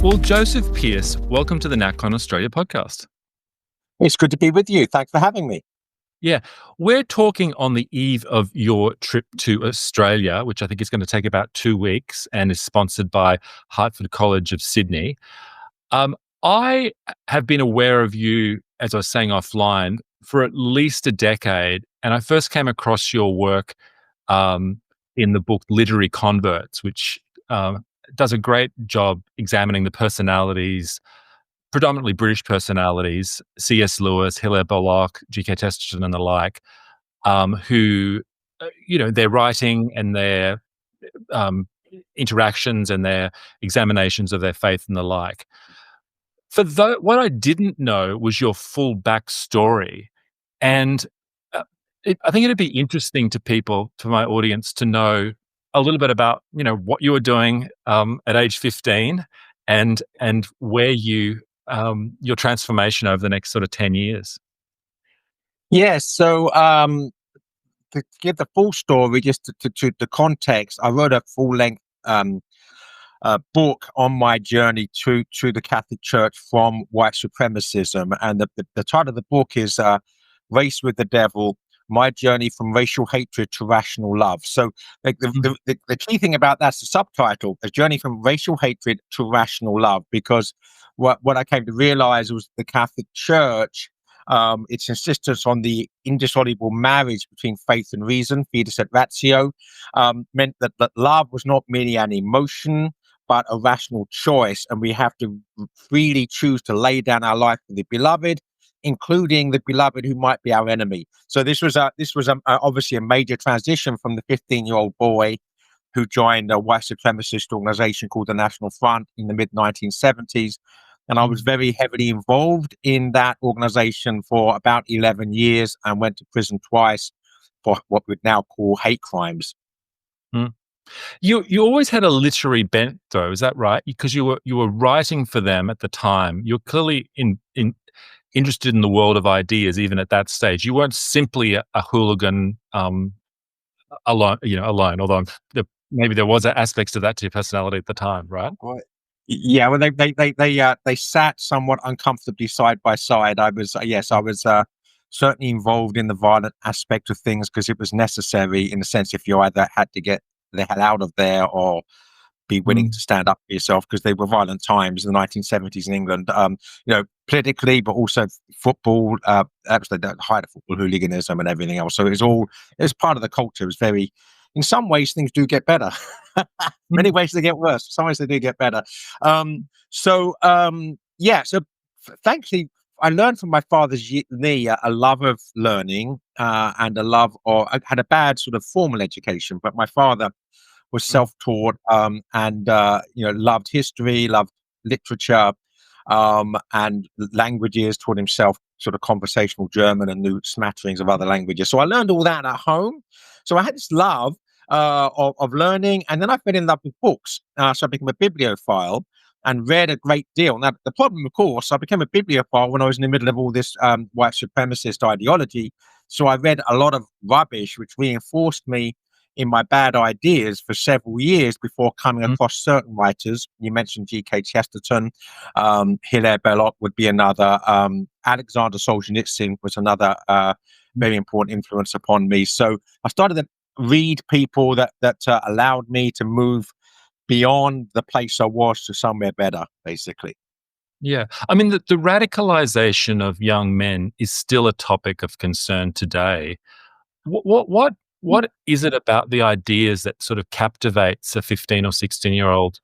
Well, Joseph Pearce, welcome to the NatCon Australia podcast. It's good to be with you. Thanks for having me. Yeah, we're talking on the eve of your trip to Australia, which I think is going to take about 2 weeks and is sponsored by Hertford College of Sydney. I have been aware of you, as I was saying offline, for at least a decade, and I first came across your work in the book Literary Converts, which does a great job examining the personalities, predominantly British personalities, C.S. Lewis, Hilaire Belloc, G.K. Chesterton and the like, who, their writing and their interactions and their examinations of their faith and the like. What I didn't know was your full backstory. And I think it'd be interesting to my audience, to know a little bit about, what you were doing at age 15 and where your transformation over the next sort of 10 years. Yes. So to give the full story, just to the context, I wrote a full-length book on my journey to the Catholic Church from white supremacism. And the title of the book is Race with the Devil, My Journey from Racial Hatred to Rational Love. So the key thing about that's the subtitle, A Journey from Racial Hatred to Rational Love, because what I came to realize was the Catholic Church, its insistence on the indissoluble marriage between faith and reason, fides et ratio, meant that love was not merely an emotion, but a rational choice. And we have to freely choose to lay down our life for the beloved, including the beloved who might be our enemy. So this was obviously a major transition from the 15-year-old boy who joined a white supremacist organization called the National Front in the mid-1970s. And I was very heavily involved in that organization for about 11 years and went to prison twice for what we'd now call hate crimes. Mm. You always had a literary bent, though, is that right? Because you were writing for them at the time. You're clearly interested in the world of ideas, even at that stage. You weren't simply a hooligan alone. Although maybe there was aspects to that to your personality at the time, right? Right. Yeah, well, they sat somewhat uncomfortably side by side. I was certainly involved in the violent aspect of things because it was necessary, in a sense, if you either had to get the hell out of there or be willing to stand up for yourself, because they were violent times in the 1970s in England, politically, but also football, absolutely the height of football hooliganism and everything else. So it was part of the culture. It was very, in some ways, things do get better. Many ways they get worse. Some ways they do get better. So thankfully, I learned from my father's knee a love of learning and a love, or I had a bad sort of formal education, but my father was self-taught and loved history, loved literature and languages, taught himself sort of conversational German and knew smatterings of other languages. So I learned all that at home. So I had this love of learning, and then I fell in love with books. So I became a bibliophile and read a great deal. Now, the problem, of course, I became a bibliophile when I was in the middle of all this white supremacist ideology. So I read a lot of rubbish, which reinforced me in my bad ideas for several years before coming across certain writers. You mentioned G.K. Chesterton, Hilaire Belloc would be another. Alexander Solzhenitsyn was another very important influence upon me. So I started to read people that allowed me to move beyond the place I was to somewhere better, basically. Yeah. I mean, the radicalization of young men is still a topic of concern today. What is it about the ideas that sort of captivates a 15 or 16-year-old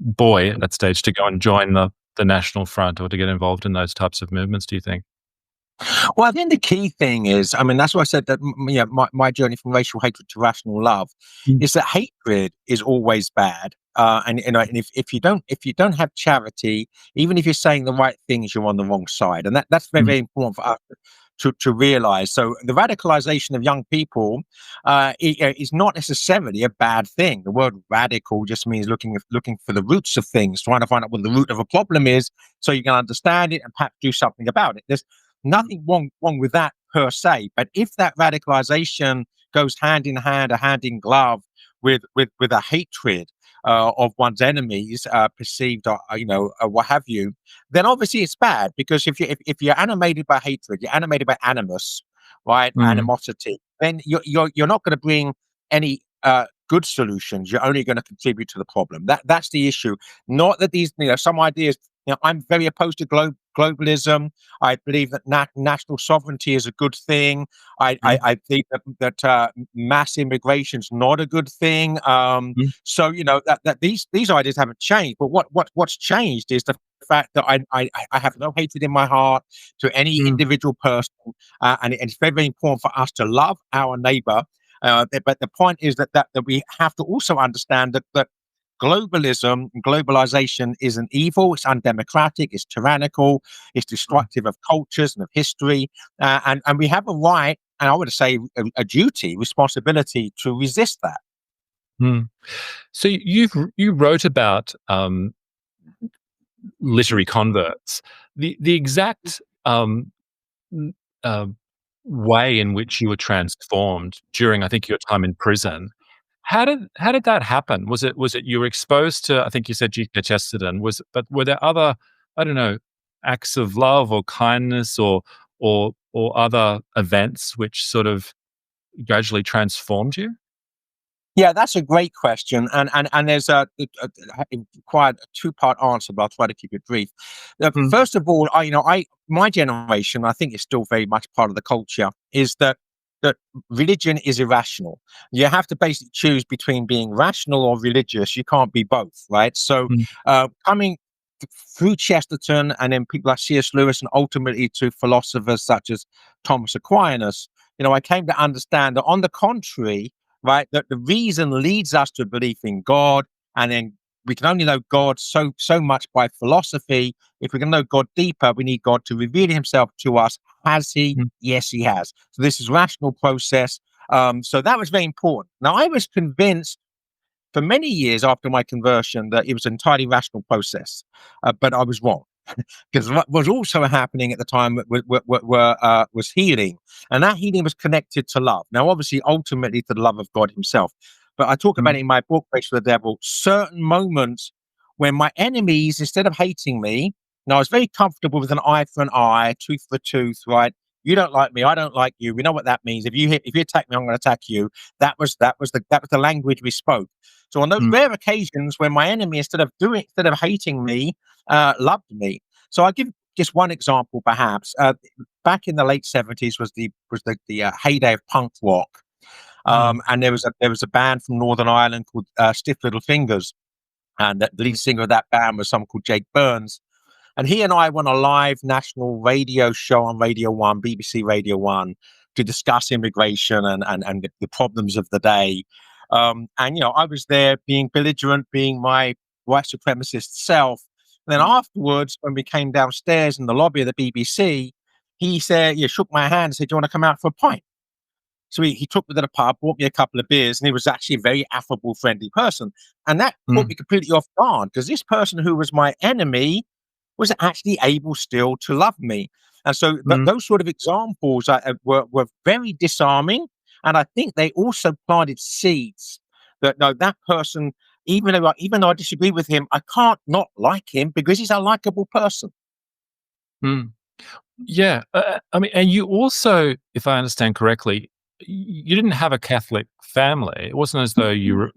boy at that stage to go and join the National Front or to get involved in those types of movements, do you think? Well, I think the key thing is, I mean, that's why I said that my journey from racial hatred to rational love is that hatred is always bad. And if you don't have charity, even if you're saying the right things, you're on the wrong side. And that's very, very important for us to realize. So the radicalization of young people is not necessarily a bad thing. The word radical just means looking for the roots of things, trying to find out what the root of a problem is, so you can understand it and perhaps do something about it. There's nothing wrong with that per se. But if that radicalization goes hand in hand or hand in glove with a hatred of one's enemies, perceived, what have you, then obviously it's bad. Because if you're animated by hatred, you're animated by animus, right, Mm, animosity, then you're not going to bring any good solutions. You're only going to contribute to the problem. That's the issue. Not that these, some ideas. I'm very opposed to globalism. I believe that national sovereignty is a good thing. mm, I think that mass immigration is not a good thing. mm, So that these ideas haven't changed. But what's changed is the fact that I have no hatred in my heart to any mm, individual person, and it's very, very important for us to love our neighbor. But the point is that we have to also understand that globalization is an evil. It's undemocratic. It's tyrannical. It's destructive of cultures and of history. And we have a right, and I would say a duty, responsibility to resist that. mm. So you wrote about literary converts. The exact n- uh, way in which you were transformed during, I think, your time in prison. How did that happen? Was it you were exposed to, I think you said G.K. Chesterton, but were there other, I don't know, acts of love or kindness or other events which sort of gradually transformed you? Yeah, that's a great question, and there's quite a two-part answer, but I'll try to keep it brief. Mm, First of all, I my generation, I think it's still very much part of the culture, is that religion is irrational. You have to basically choose between being rational or religious. You can't be both, right? So, mm, coming through Chesterton, and then people like C.S. Lewis, and ultimately to philosophers such as Thomas Aquinas, I came to understand that, on the contrary, right, that the reason leads us to belief in God, and then we can only know God so much by philosophy. If we can know God deeper, we need God to reveal Himself to us. Has He? mm, Yes, He has. So this is rational process. So that was very important. Now, I was convinced for many years after my conversion that it was an entirely rational process, but I was wrong. Because what was also happening at the time was healing, and that healing was connected to love. Now, obviously, ultimately to the love of God Himself. But I talk about mm, it in my book, Race for the Devil, certain moments when my enemies, instead of hating me, now I was very comfortable with an eye for an eye, tooth for tooth, right? You don't like me, I don't like you. We know what that means. If you attack me, I'm going to attack you. That was the language we spoke. So on those mm, rare occasions when my enemy, instead of hating me, loved me. So I'll give just one example, perhaps. Back in the late '70s was the heyday of punk rock, mm, and there was a band from Northern Ireland called Stiff Little Fingers, and the lead mm, singer of that band was someone called Jake Burns. And he and I went on a live national radio show on Radio One, BBC Radio One, to discuss immigration and the problems of the day. And I was there being belligerent, being my white supremacist self. And then afterwards, when we came downstairs in the lobby of the BBC, he said, shook my hand and said, "Do you want to come out for a pint?" So he took me to the pub, bought me a couple of beers, and he was actually a very affable, friendly person. And that caught mm, me completely off guard, because this person who was my enemy was actually able still to love me. And so mm, those sort of examples were very disarming. And I think they also planted seeds that, no, that person, even though I disagree with him, I can't not like him because he's a likable person. mm. Yeah, I mean, and you also, if I understand correctly, you didn't have a Catholic family. It wasn't as though you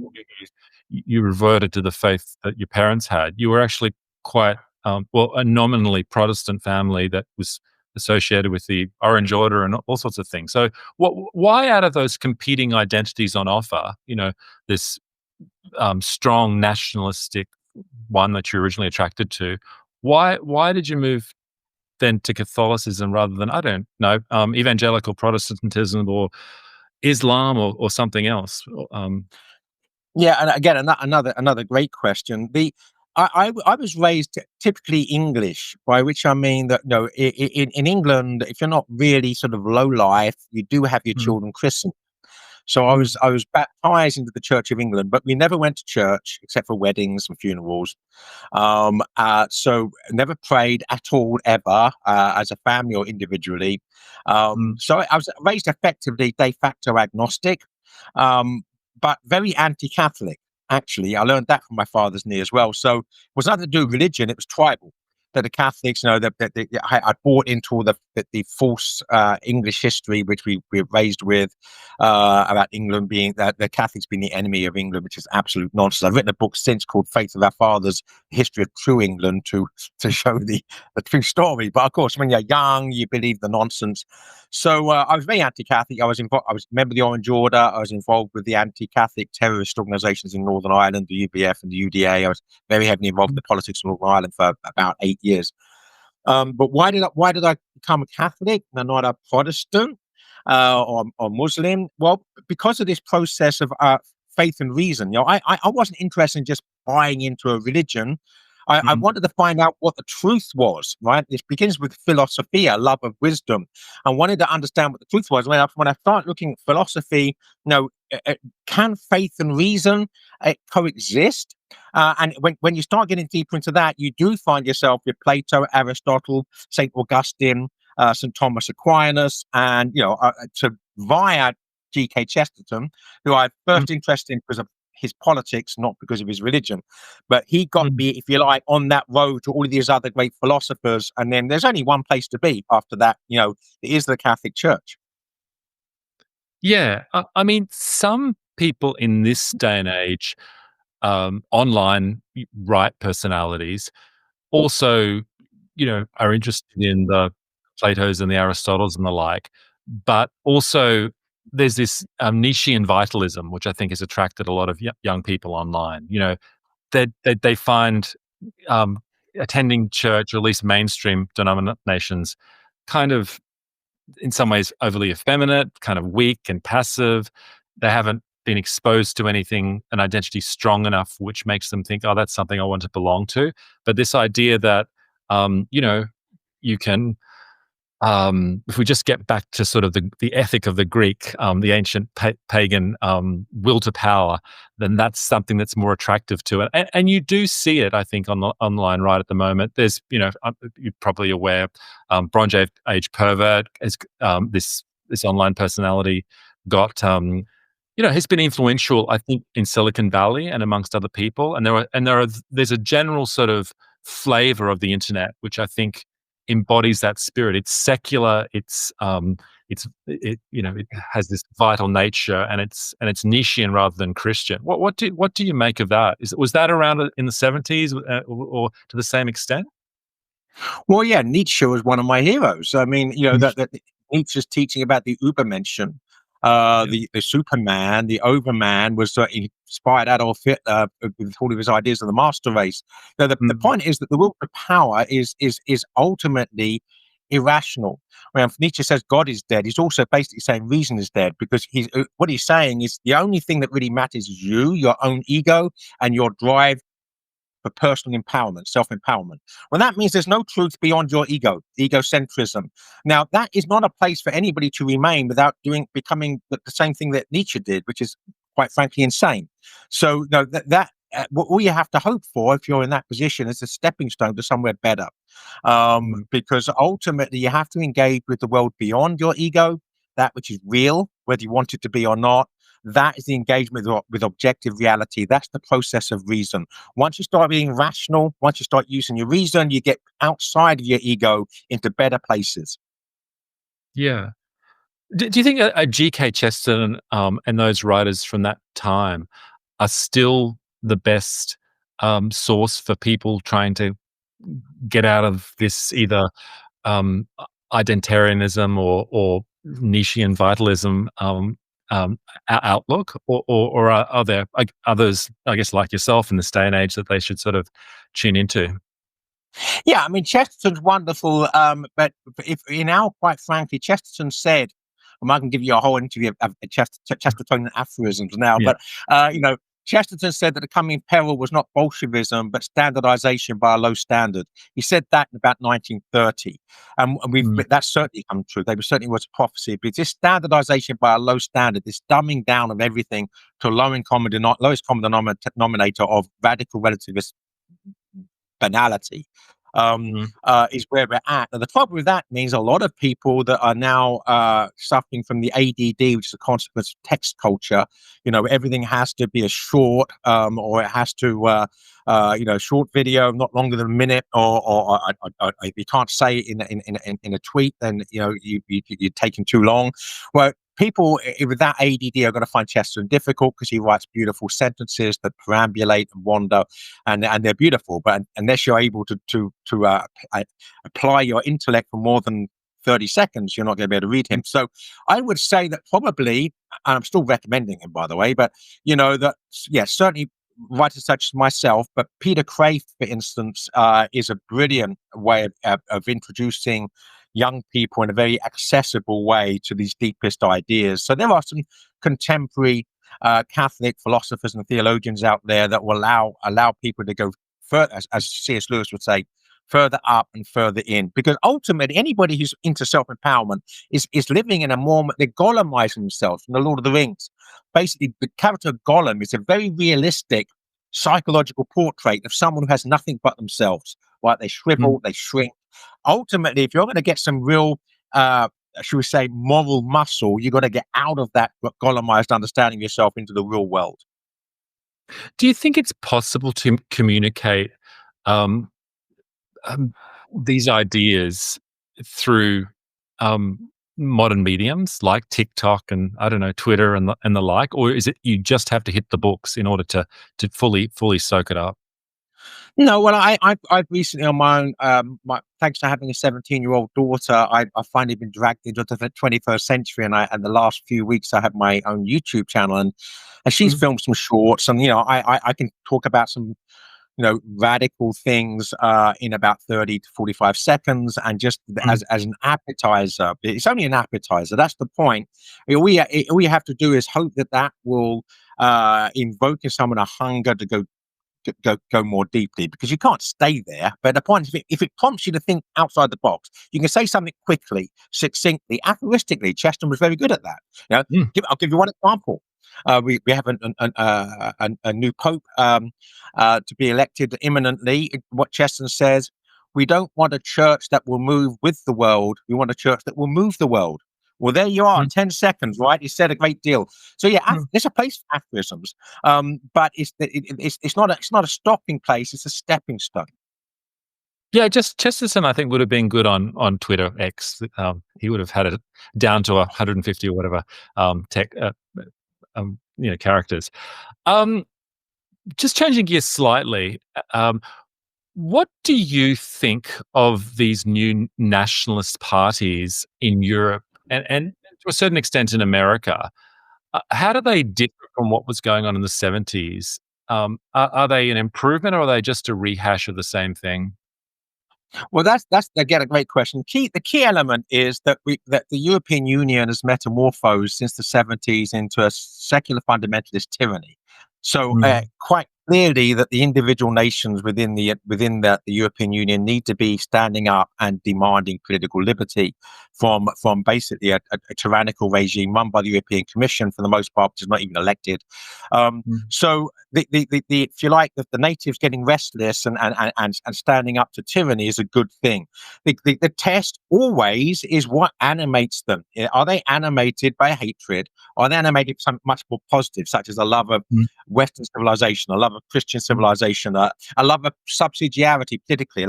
reverted to the faith that your parents had. You were actually quite, well, a nominally Protestant family that was associated with the Orange Order and all sorts of things. So, why, out of those competing identities on offer, this strong nationalistic one that you're originally attracted to, why did you move then to Catholicism rather than, I don't know, evangelical Protestantism or Islam or something else? Yeah, and again, another great question. I was raised typically English, by which I mean that, no, in England, if you're not really sort of low life, you do have your Mm, children christened. So I mm, was I was baptized into the Church of England, but we never went to church except for weddings and funerals. So never prayed at all ever, as a family or individually. mm, So I was raised effectively de facto agnostic, um, but very anti-Catholic. actually. I learned that from my father's knee as well. So it was nothing to do with religion, it was tribal. That the Catholics, I bought into all the false English history, which we were raised with, about England being that the Catholics being the enemy of England, which is absolute nonsense. I've written a book since called Faith of Our Fathers, History of True England, to show the true story. But of course, when you're young, you believe the nonsense. So I was very anti-Catholic. I was involved. I was a member of the Orange Order. I was involved with the anti-Catholic terrorist organisations in Northern Ireland, the UBF and the UDA. I was very heavily involved in the politics of Northern Ireland for about 8 years. But why did I become a Catholic and not a Protestant or Muslim? Well, because of this process of faith and reason. I wasn't interested in just buying into a religion. I wanted to find out what the truth was, right? It begins with philosophia, love of wisdom. I wanted to understand what the truth was. When I started looking at philosophy, can faith and reason coexist? And when you start getting deeper into that, you do find yourself with Plato, Aristotle, St. Augustine, St. Thomas Aquinas, and, via G.K. Chesterton, who I first interested in because of his politics, not because of his religion. But he got me, if you like, on that road to all of these other great philosophers. And then there's only one place to be after that, it is the Catholic Church. Yeah. I mean, some people in this day and age, online right personalities, also, are interested in the Platos and the Aristotles and the like, but also there's this Nietzschean vitalism, which I think has attracted a lot of young people online. They find attending church, or at least mainstream denominations, kind of in some ways overly effeminate, kind of weak and passive. They haven't been exposed to anything, an identity strong enough, which makes them think, oh, that's something I want to belong to. But this idea that, you can, if we just get back to sort of the ethic of the Greek, the ancient pagan will to power, then that's something that's more attractive to it. And you do see it, I think, on the online right at the moment. There's, you're probably aware, Bronze Age pervert is this online personality got, has been influential, I think, in Silicon Valley and amongst other people. And there's a general sort of flavor of the internet, which I think embodies that spirit. It's secular. It has this vital nature, and it's Nietzschean rather than Christian. What do you make of that? Was that around in the 70s, or to the same extent? Well, yeah, Nietzsche was one of my heroes. I mean, that Nietzsche's teaching about the Übermenschen, the Superman, the Overman was inspired Adolf Hitler with all of his ideas of the master race. Now, the point is that the will to power is ultimately irrational. When Nietzsche says God is dead, he's also basically saying reason is dead, because what he's saying is the only thing that really matters is you, your own ego, and your drive for personal empowerment, self-empowerment. Well, that means there's no truth beyond your ego, egocentrism. Now, that is not a place for anybody to remain without becoming the same thing that Nietzsche did, which is quite frankly insane. So, all you have to hope for, if you're in that position, is a stepping stone to somewhere better. Because ultimately you have to engage with the world beyond your ego, that which is real, whether you want it to be or not. That is the engagement with objective reality. That's the process of reason. Once you start being rational, once you start using your reason, you get outside of your ego into better places. Yeah. Do you think a G.K. Chesterton and those writers from that time are still the best source for people trying to get out of this either identitarianism or Nietzschean vitalism outlook, or are there others, I guess, like yourself in this day and age, that they should sort of tune into? Yeah, I mean, Chesterton's wonderful, but quite frankly, Chesterton said, I can give you a whole interview of Chestertonian aphorisms now, Yeah. but Chesterton said that the coming peril was not Bolshevism, but standardization by a low standard. He said that in about 1930. And that's certainly come true. There certainly was a prophecy, but this standardization by a low standard, this dumbing down of everything to a lowest common denominator of radical relativist banality. Mm. is where we're at. And the problem with that means a lot of people that are now suffering from the ADD, which is a consequence of text culture. Everything has to be a short, or it has to, short video, not longer than a minute, or if you can't say it in a tweet, then you're taking too long. Well, people with that ADD are going to find Chesterton difficult because he writes beautiful sentences that perambulate and wander, and they're beautiful. But unless you're able to apply your intellect for more than 30 seconds, you're not going to be able to read him. So I would say that probably, and I'm still recommending him, by the way, but certainly writers such as myself, but Peter Crave, for instance, is a brilliant way of introducing young people in a very accessible way to these deepest ideas. So there are some contemporary Catholic philosophers and theologians out there that will allow people to go further, as C.S. Lewis would say, further up and further in. Because ultimately, anybody who's into self-empowerment is living in a more, they're Gollumizing themselves from the Lord of the Rings. Basically, the character of Gollum is a very realistic psychological portrait of someone who has nothing but themselves. Right? They shrivel, they shrink. Ultimately, if you're going to get some real, should we say, moral muscle, you've got to get out of that Gollumized understanding of yourself into the real world. Do you think it's possible to communicate these ideas through modern mediums like TikTok and, I don't know, Twitter and the like, or is it you just have to hit the books in order to fully soak it up? No, well, I've recently on my own, thanks to having a 17-year-old daughter, I've finally been dragged into the 21st century, and the last few weeks I have my own YouTube channel, and she's filmed some shorts, and I can talk about some radical things in about 30 to 45 seconds, and just as an appetizer. It's only an appetizer. That's the point. All we have to do is hope that will invoke in someone a hunger to go more deeply, because you can't stay there. But the point is, if it prompts you to think outside the box, you can say something quickly, succinctly, aphoristically. Chesterton was very good at that. I'll give you one example. We have a new pope to be elected imminently. What Chesterton says: we don't want a church that will move with the world. We want a church that will move the world. Well, there you are, 10 seconds, right? He said a great deal. So there's a place for aphorisms, but it's not a stopping place. It's a stepping stone. Yeah, just Chesterton, I think, would have been good on Twitter X. He would have had it down to 150 or whatever characters. Just changing gears slightly, what do you think of these new nationalist parties in Europe and to a certain extent in America? How do they differ from what was going on in the 70s? Are they an improvement, or are they just a rehash of the same thing? Well, that's again a great question. The key element is that the European Union has metamorphosed since the 70s into a secular fundamentalist tyranny. So quite clearly that the individual nations within the European Union need to be standing up and demanding political liberty from basically a tyrannical regime run by the European Commission, for the most part, which is not even elected. So the if you like, the natives getting restless and standing up to tyranny is a good thing. The test always is what animates them. Are they animated by hatred? Or are they animated by something much more positive, such as a love of Western civilization, a love of Christian civilization, a love of subsidiarity politically?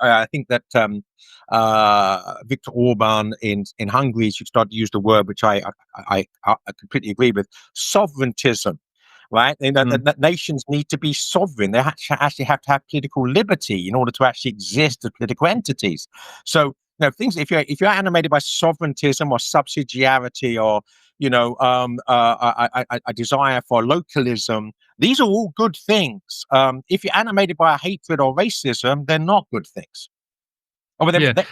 I think that Viktor Orban in Hungary should start to use the word, which I completely agree with, sovereigntism. Right? That nations need to be sovereign. They actually have to have political liberty in order to actually exist as political entities. So, things, if you're animated by sovereigntism or subsidiarity, or a desire for localism, these are all good things. If you're animated by a hatred or racism, they're not good things.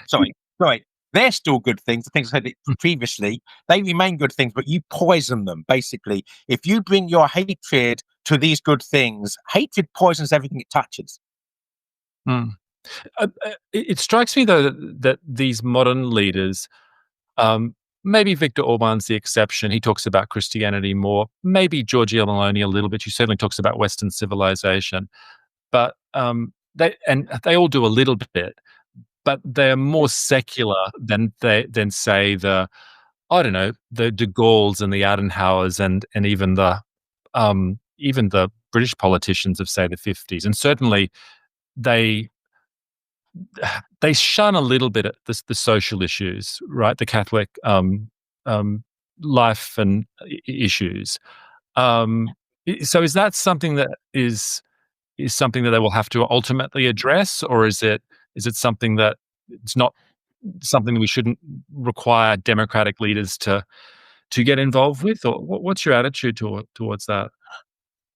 Sorry. They're still good things. The things I said previously, they remain good things, but you poison them, basically. If you bring your hatred to these good things, hatred poisons everything it touches. It strikes me, though, that these modern leaders, maybe Viktor Orban's the exception. He talks about Christianity more. Maybe Giorgia Meloni a little bit. She certainly talks about Western civilization. But they all do a little bit, but they're more secular than say the, I don't know, the de Gaulles and the Adenauers and even the British politicians of say the 50s, and certainly they they shun a little bit at the social issues, right? The Catholic um, life and issues. So is that something that is something that they will have to ultimately address, or is it something that it's not something that we shouldn't require democratic leaders to get involved with? Or what's your attitude towards that?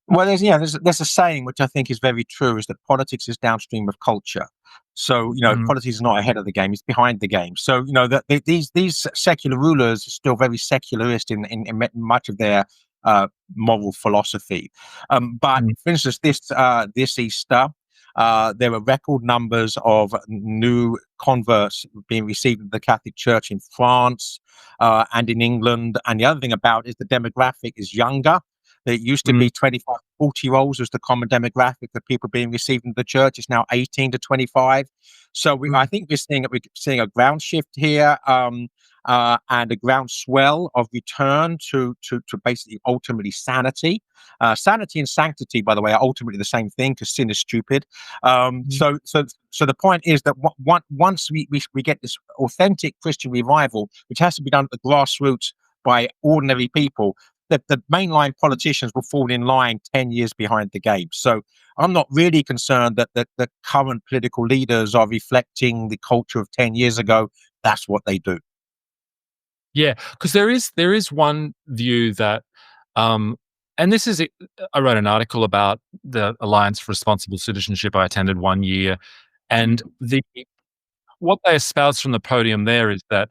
Well, there's a saying which I think is very true, is that politics is downstream of culture. So, Mm, politics is not ahead of the game; it's behind the game. So, that these secular rulers are still very secularist in much of their moral philosophy. But mm, for instance, this Easter, there were record numbers of new converts being received in the Catholic Church in France and in England. And the other thing about it is the demographic is younger. It used to mm, be 25, 40-year-olds was the common demographic of people being received in the church. It's now 18 to 25. So I mm, think we're seeing a ground shift here, and a groundswell of return to basically ultimately sanity. Sanity and sanctity, by the way, are ultimately the same thing, because sin is stupid. mm. So the point is that once we get this authentic Christian revival, which has to be done at the grassroots by ordinary people, the mainline politicians will fall in line 10 years behind the game. So I'm not really concerned that the current political leaders are reflecting the culture of 10 years ago. That's what they do. Yeah, because there is one view that, um, and this is I wrote an article about the Alliance for Responsible Citizenship. I attended one year, and what they espouse from the podium there is that,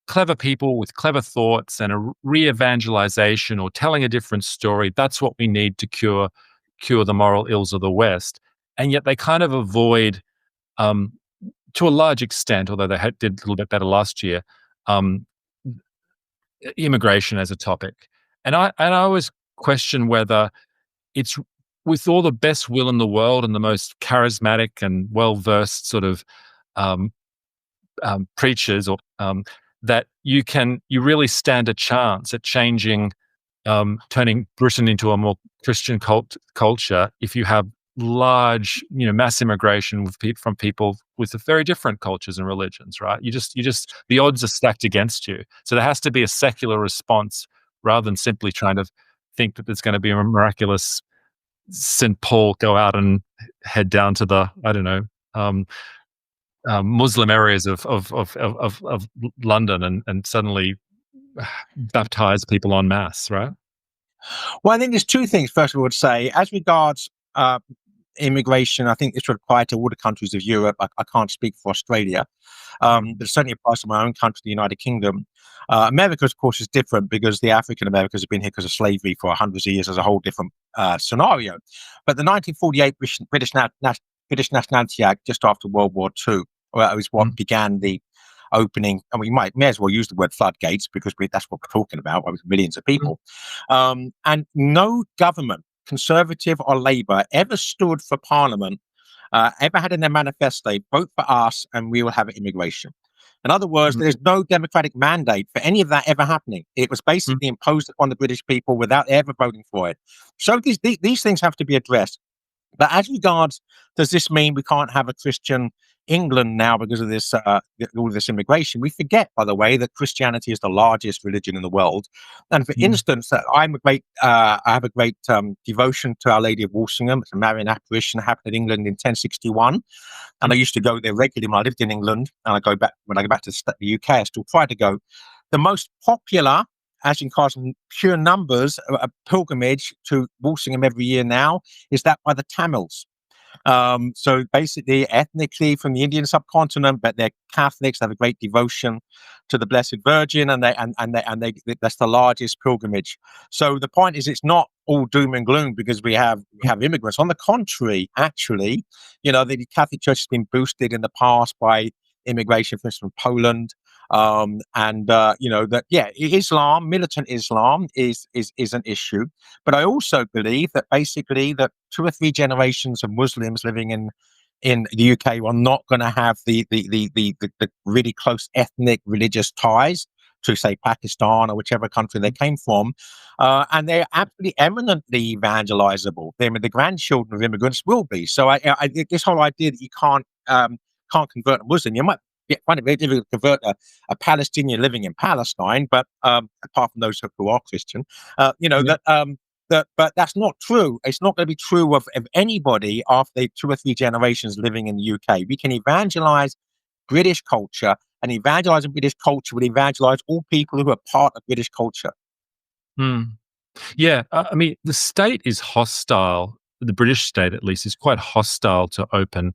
clever people with clever thoughts and a re-evangelization or telling a different story, that's what we need to cure the moral ills of the West. And yet they kind of avoid, um, to a large extent, although they did a little bit better last year, um, immigration as a topic. And I always question whether it's, with all the best will in the world and the most charismatic and well-versed sort of um, preachers, or that you really stand a chance at changing, turning Britain into a more Christian culture if you have large, mass immigration from people with very different cultures and religions, right? You just the odds are stacked against you. So there has to be a secular response rather than simply trying to think that there's going to be a miraculous St. Paul go out and head down to the, I don't know, um, Muslim areas of London and suddenly baptize people en masse, right? Well, I think there's two things. First of all, I would say, as regards immigration, I think this would apply to all the countries of Europe. I can't speak for Australia, but it certainly applies to my own country, the United Kingdom. America, of course, is different because the African Americans have been here because of slavery for hundreds of years. As a whole different scenario. But the 1948 British Nationality Act, just after World War II, well, it was what Mm, began the opening, and we may as well use the word floodgates, because that's what we're talking about, with millions of mm, people. And no government, Conservative or Labour, ever stood for Parliament, ever had in their manifesto, vote for us and we will have immigration. In other words, mm, there's no democratic mandate for any of that ever happening. It was mm. basically imposed upon the British people without ever voting for it. So these things have to be addressed. But as regards, does this mean we can't have a Christian England now because of this, all of this immigration? We forget, by the way, that Christianity is the largest religion in the world. And for Mm, instance, I have a great devotion to Our Lady of Walsingham. It's a Marian apparition, happened in England in 1061, and I mm, used to go there regularly when I lived in England. And I go back when I go back to the UK. I still try to go. The most popular, as in cars in pure numbers, a pilgrimage to Walsingham every year now is that by the Tamils. So basically, ethnically from the Indian subcontinent, but they're Catholics. They have a great devotion to the Blessed Virgin, and they that's the largest pilgrimage. So the point is, it's not all doom and gloom because we have immigrants. On the contrary, actually, the Catholic Church has been boosted in the past by immigration, for instance, from Poland. And that, yeah, Islam, militant Islam, is an issue. But I also believe that basically that 2 or 3 generations of Muslims living in the UK are not going to have the really close ethnic religious ties to, say, Pakistan or whichever country they came from, and they're absolutely eminently evangelizable. The grandchildren of immigrants will be. So this whole idea that you can't convert a Muslim, you might find it very difficult to convert a Palestinian living in Palestine, but apart from those who are Christian, but that's not true. It's not going to be true of anybody after 2 or 3 generations living in the UK. We can evangelize British culture, and evangelizing British culture will evangelize all people who are part of British culture. Yeah, I mean, the state is hostile. The British state, at least, is quite hostile to open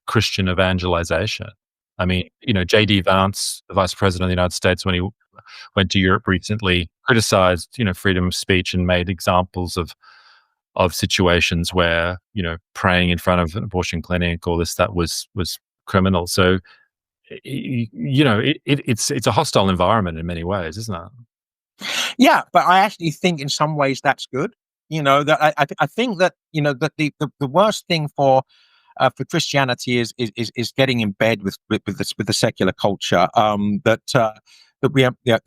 Christian evangelization. I mean, J.D. Vance, the Vice President of the United States, when he went to Europe recently, criticized, freedom of speech and made examples of situations where, praying in front of an abortion clinic or that was criminal. So, it's a hostile environment in many ways, isn't it? Yeah, but I actually think in some ways that's good. That I think that that the worst thing for Christianity is getting in bed with the secular culture. That we have, the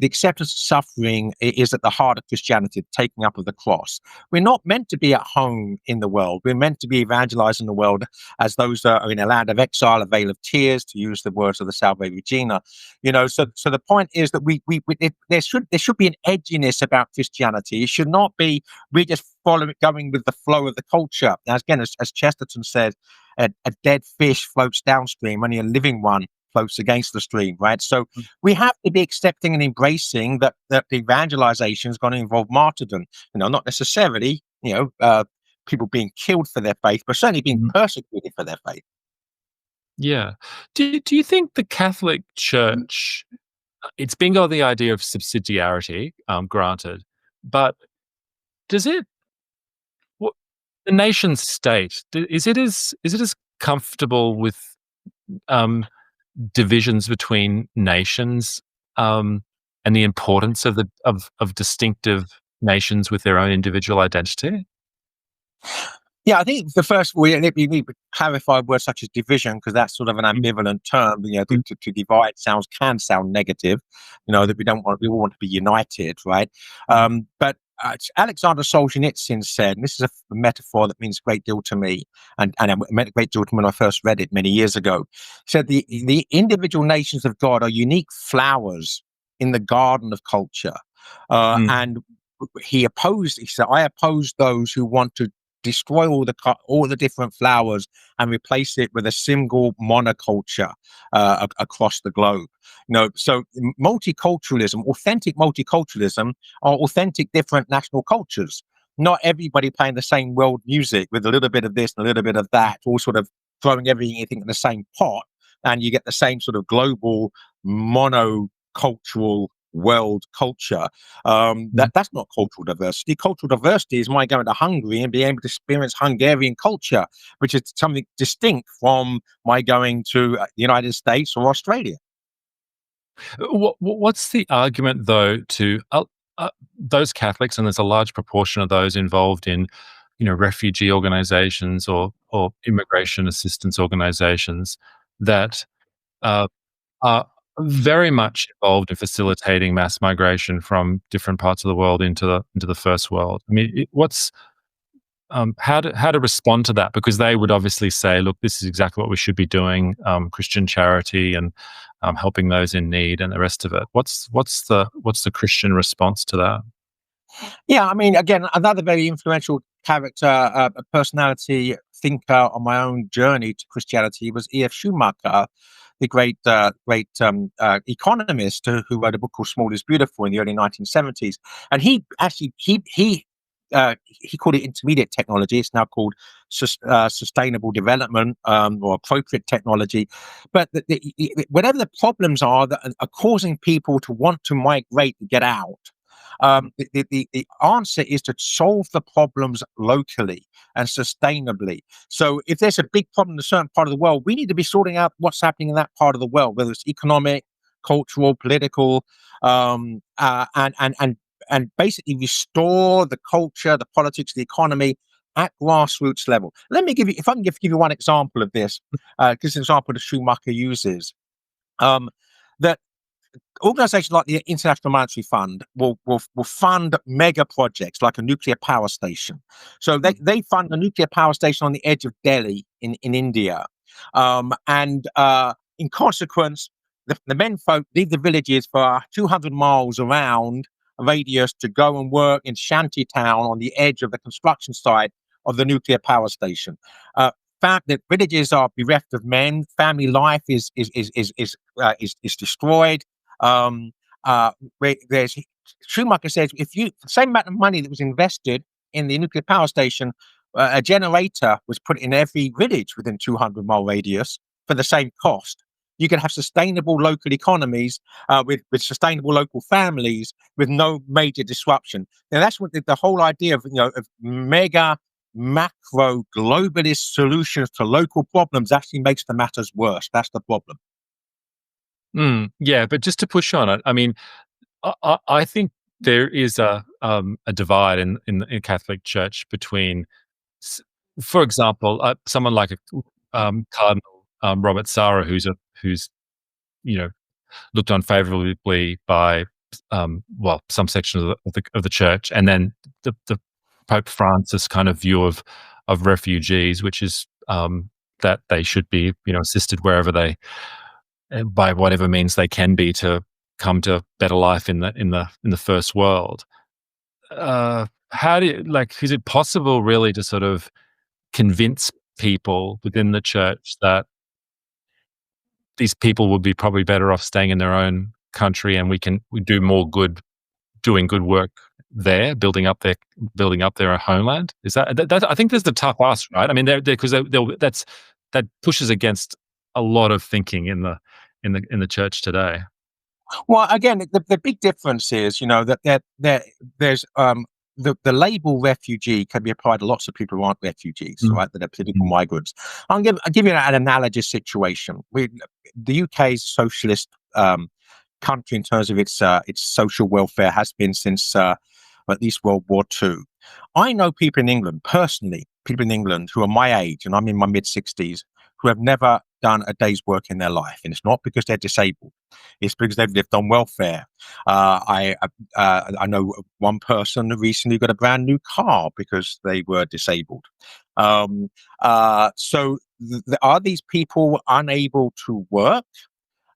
acceptance of suffering is at the heart of Christianity, the taking up of the cross. We're not meant to be at home in the world. We're meant to be evangelizing the world as those that are in a land of exile, a vale of tears, to use the words of the Salve Regina. So the point is that there should be an edginess about Christianity. It should not be we're just going with the flow of the culture. As Chesterton said, a dead fish floats downstream, only a living one floats against the stream, right? So we have to be accepting and embracing that the evangelization is going to involve martyrdom. Not necessarily, people being killed for their faith, but certainly being persecuted for their faith. Yeah. Do you think the Catholic Church, it's bingo the idea of subsidiarity, granted, but does it, the nation state, is it as comfortable with divisions between nations, and the importance of distinctive nations with their own individual identity? Yeah, I think the first we need to clarify words such as division, because that's sort of an ambivalent term. To divide can sound negative. That we all want to be united, right? But Alexander Solzhenitsyn said, and this is a metaphor that means a great deal to me, and it meant a great deal to me when I first read it many years ago. Said the individual nations of God are unique flowers in the garden of culture, and he said, I oppose those who want to destroy all the different flowers and replace it with a single monoculture across the globe. So multiculturalism, authentic multiculturalism, are authentic different national cultures. Not everybody playing the same world music with a little bit of this and a little bit of that, all sort of throwing everything in the same pot, and you get the same sort of global monocultural world culture. That's not cultural diversity. Cultural diversity is my going to Hungary and being able to experience Hungarian culture, which is something distinct from my going to the United States or Australia. What's the argument, though, to those Catholics, and there's a large proportion of those involved in, refugee organizations or immigration assistance organizations that are very much involved in facilitating mass migration from different parts of the world into the first world? I mean, how to respond to that? Because they would obviously say, look, this is exactly what we should be doing, Christian charity and helping those in need and the rest of it. What's the Christian response to that? Yeah, I mean, again, another very influential character, a personality, thinker on my own journey to Christianity was E.F. Schumacher, the great economist who wrote a book called Small is Beautiful in the early 1970s. And he actually, he called it intermediate technology. It's now called sustainable development or appropriate technology. But whatever the problems are that are causing people to want to migrate and get out, the answer is to solve the problems locally and sustainably. So if there's a big problem in a certain part of the world, we need to be sorting out what's happening in that part of the world, whether it's economic, cultural, political, and basically restore the culture, the politics, the economy at grassroots level. Let me give you, if I can give you one example of this, this example that Schumacher uses, that organizations like the International Monetary Fund will fund mega projects like a nuclear power station. So they fund a nuclear power station on the edge of Delhi in India. And in consequence, the men folk leave the villages for 200 miles around a radius to go and work in shanty town on the edge of the construction site of the nuclear power station. Fact that villages are bereft of men, family life is destroyed. There's Schumacher says if you the same amount of money that was invested in the nuclear power station, a generator was put in every village within 200-mile radius for the same cost. You can have sustainable local economies with sustainable local families with no major disruption. Now that's what the whole idea of of mega macro globalist solutions to local problems actually makes the matters worse. That's the problem. Yeah, but just to push on it, I mean, I think there is a divide in the Catholic Church between, for example, someone like Cardinal Robert Sarah, who's you know looked on favorably by some sections of the church, and then the Pope Francis kind of view of refugees, which is that they should be assisted wherever they by whatever means they can be to come to better life in the first world. How do you, is it possible really to sort of convince people within the church that these people would be probably better off staying in their own country, and we do more good doing good work there, building up their homeland? Is that I think there's the tough ask, right? I mean, because that pushes against a lot of thinking in the church today. Well, again, the big difference is, that there's the label refugee can be applied to lots of people who aren't refugees, right? That are political migrants. I'll give you an analogous situation. The UK is a socialist country in terms of its social welfare, has been since at least World War II. I know people in England, personally, who are my age, and I'm in my mid-60s, who have never done a day's work in their life. And it's not because they're disabled. It's because they've lived on welfare. I know one person who recently got a brand new car because they were disabled. So are these people unable to work?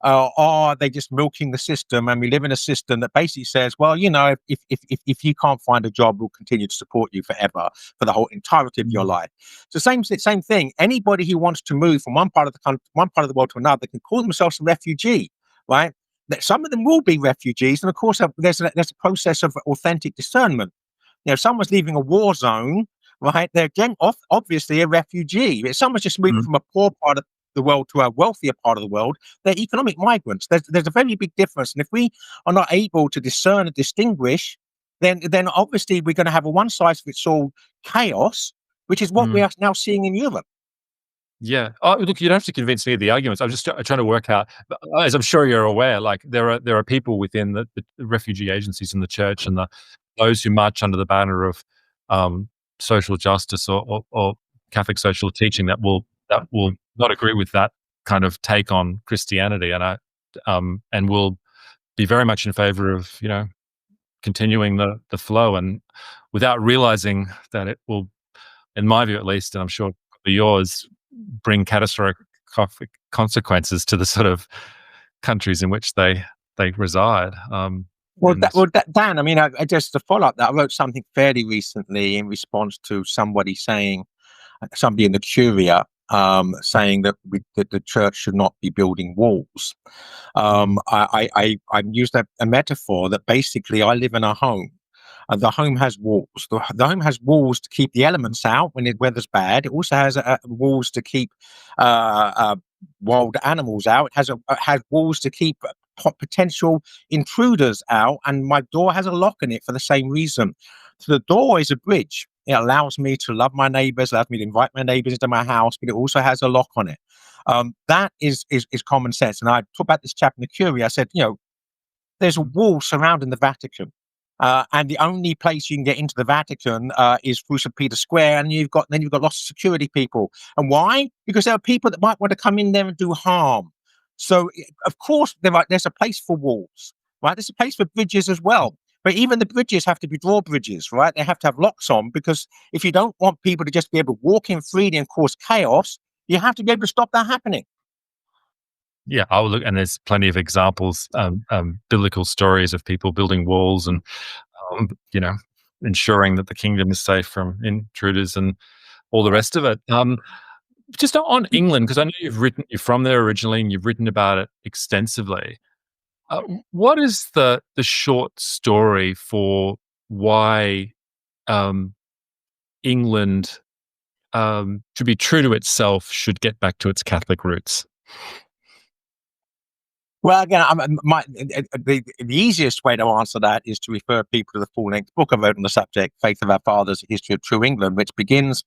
Are they just milking the system? And we live in a system that basically says, well, if you can't find a job, we'll continue to support you forever for the whole entirety of your life. So same thing. Anybody who wants to move from one part of the country, one part of the world to another, can call themselves a refugee, right? That some of them will be refugees, and of course, there's a process of authentic discernment. If someone's leaving a war zone, right, they're obviously a refugee. If someone's just moving from a poor part of the world to a wealthier part of the world, they're economic migrants. There's a very big difference. And if we are not able to discern and distinguish, then obviously we're going to have a one-size-fits-all chaos, which is what we are now seeing in Europe. Yeah. Oh, look, you don't have to convince me of the arguments. I'm just trying to work out, as I'm sure you're aware, there are people within the refugee agencies in the church and those who march under the banner of social justice or Catholic social teaching that will not agree with that kind of take on Christianity, and will be very much in favor of continuing the flow, and without realizing that it will, in my view at least, and I'm sure yours, bring catastrophic consequences to the sort of countries in which they reside. Dan, I mean, I just to follow up that, I wrote something fairly recently in response to somebody in the Curia saying that the church should not be building walls. I used a metaphor that basically I live in a home. The home has walls. The home has walls to keep the elements out when the weather's bad. It also has walls to keep wild animals out. It has walls to keep potential intruders out. And my door has a lock in it for the same reason. So the door is a bridge. It allows me to love my neighbors, allows me to invite my neighbors into my house, but it also has a lock on it. That is common sense. And I talked about this chap in the Curia. I said, there's a wall surrounding the Vatican. and the only place you can get into the Vatican is through St. Peter's Square, and you've got lots of security people. And why? Because there are people that might want to come in there and do harm. So, of course, there's a place for walls, right? There's a place for bridges as well. But even the bridges have to be drawbridges, right? They have to have locks on, because if you don't want people to just be able to walk in freely and cause chaos, you have to be able to stop that happening. Yeah, I'll look, and there's plenty of examples, biblical stories of people building walls and, you know, ensuring that the kingdom is safe from intruders and all the rest of it. Just on England, because I know you're from there originally, and you've written about it extensively. What is the short story for why England, to be true to itself, should get back to its Catholic roots? Well, again, the easiest way to answer that is to refer people to the full-length book I wrote on the subject, Faith of Our Fathers, A History of True England, which begins